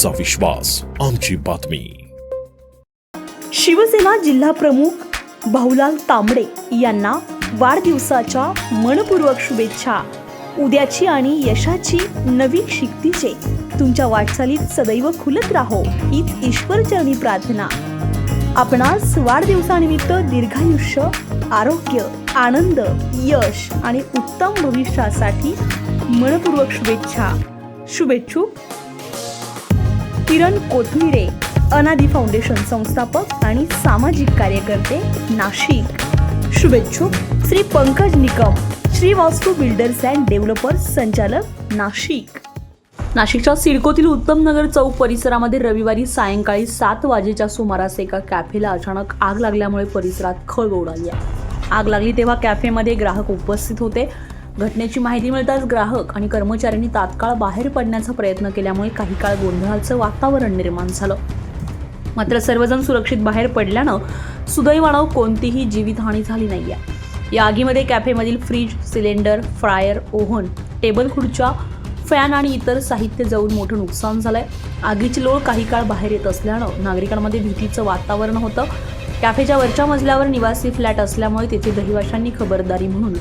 तुमचा विश्वास आमची बातमी। शिवसेना जिल्हा प्रमुख भाऊलाल तांबडे यांना वाढदिवसाच्या मनपूर्वक शुभेच्छा। उद्याची आणि यशाची नवी शिकतीचे तुमच्या वाटचालीत सदैव खुलत राहो हीच ईश्वरचरणी प्रार्थना। आपणास वाढदिवसानिमित्त दीर्घायुष्य, आरोग्य, आनंद, यश आणि उत्तम भविष्यासाठी मनपूर्वक शुभेच्छा। शुभेच्छुक किरण कोथमिरे, अनादी फाउंडेशन संस्थापक आणि सामाजिक कार्यकर्ते, नाशिक। शुभेच्छुक श्री पंकज निकम, श्री वास्तू बिल्डर्स अँड डेव्हलपर्स संचालक, नाशिक। नाशिकच्या सिडकोतील उत्तम नगर चौक परिसरामध्ये रविवारी सायंकाळी 7 वाजेच्या सुमारास एका कॅफेला अचानक आग लागल्यामुळे परिसरात खळबळ उडाली आहे। आग लागली तेव्हा कॅफेमध्ये ग्राहक उपस्थित होते। घटनेची माहिती मिळताच ग्राहक आणि कर्मचाऱ्यांनी तात्काळ बाहेर पडण्याचा प्रयत्न केल्यामुळे काही काळ गोंधळाचं वातावरण निर्माण झालं। मात्र सर्वजण सुरक्षित बाहेर पडल्यानं सुदैवानं कोणतीही जीवितहानी झाली नाहीये। या आगीमध्ये कॅफेमधील fridge, cylinder, fryer, oven, table खुर्च्या, फॅन आणि इतर साहित्य जळून मोठं नुकसान झालंय। आगीची लोळ काही काळ बाहेर येत असल्यानं नागरिकांमध्ये भीतीचं वातावरण होतं। कॅफेच्या वरच्या मजल्यावर निवासी फ्लॅट असल्यामुळे तेथील रहिवाशांनी खबरदारी म्हणून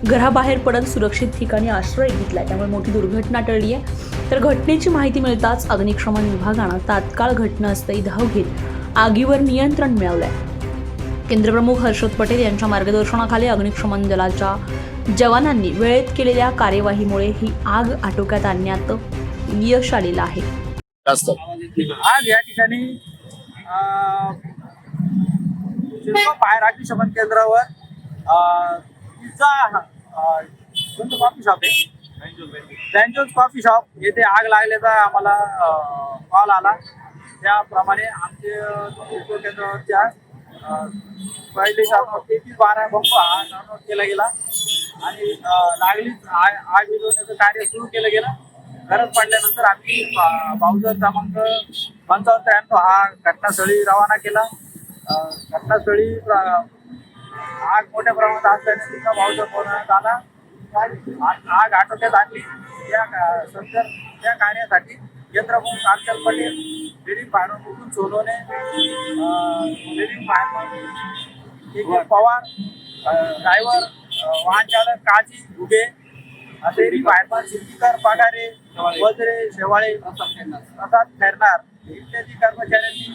घराबाहेर पडत सुरक्षित ठिकाणी आश्रय घेतलाय, त्यामुळे मोठी दुर्घटना टळली आहे। तर घटनेची माहिती मिळताच अग्निशमन विभागानं तात्काळ घटनास्थळी धाव घेत आगीवर नियंत्रण मिळवलंय। केंद्रप्रमुख हर्षद पटेल यांच्या मार्गदर्शनाखाली अग्निशमन दलाच्या जवानांनी वेळेत केलेल्या कार्यवाहीमुळे ही आग आटोक्यात आणण्यात यश आलेलं आहे। आज या ठिकाणी फायर अग्निशमन केंद्रावर पिझ्झा कॉफी शॉप आहे, फ्रँचोज कॉफी शॉप येथे आग लागल्याचा आम्हाला कॉल आला। त्याप्रमाणे आमचे केंद्रावरच्या पहिले 3312 बंब हा डाउनलोड केला गेला आणि लागलीच आग विझवण्याचं कार्य सुरू केलं गेलं। गरज पडल्यानंतर आम्ही बाउजर क्रमांक 5593 हा घटनास्थळी रवाना केला। घटनास्थळी आग मोठ्या प्रमाणात असल्याने तिचा बाउजर बनवण्यात आला। आग आटोक्यात आणली। त्या कार्यासाठी केंद्रप्रमुख Harshad Patel, leading fireman Mukund Sonawane, leading fireman Pawar, driver, वाहन चालक काजी घुगे, लीडिंग फायरमॅन सिद्धीकर पगारे, वजरे शेवाळे, प्रसाद खैरनार इत्यादी कर्मचाऱ्यांनी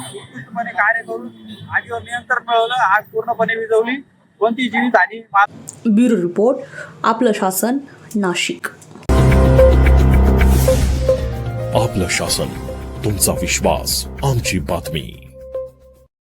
उत्कृष्टपणे कार्य करून आगीवर नियंत्रण मिळवलं। आग पूर्णपणे विझवली, कोणती जीवितहानी। ब्युरो रिपोर्ट, आपलं शासन, नाशिक। आपलं शासन, तुमचा विश्वास आमची बातमी।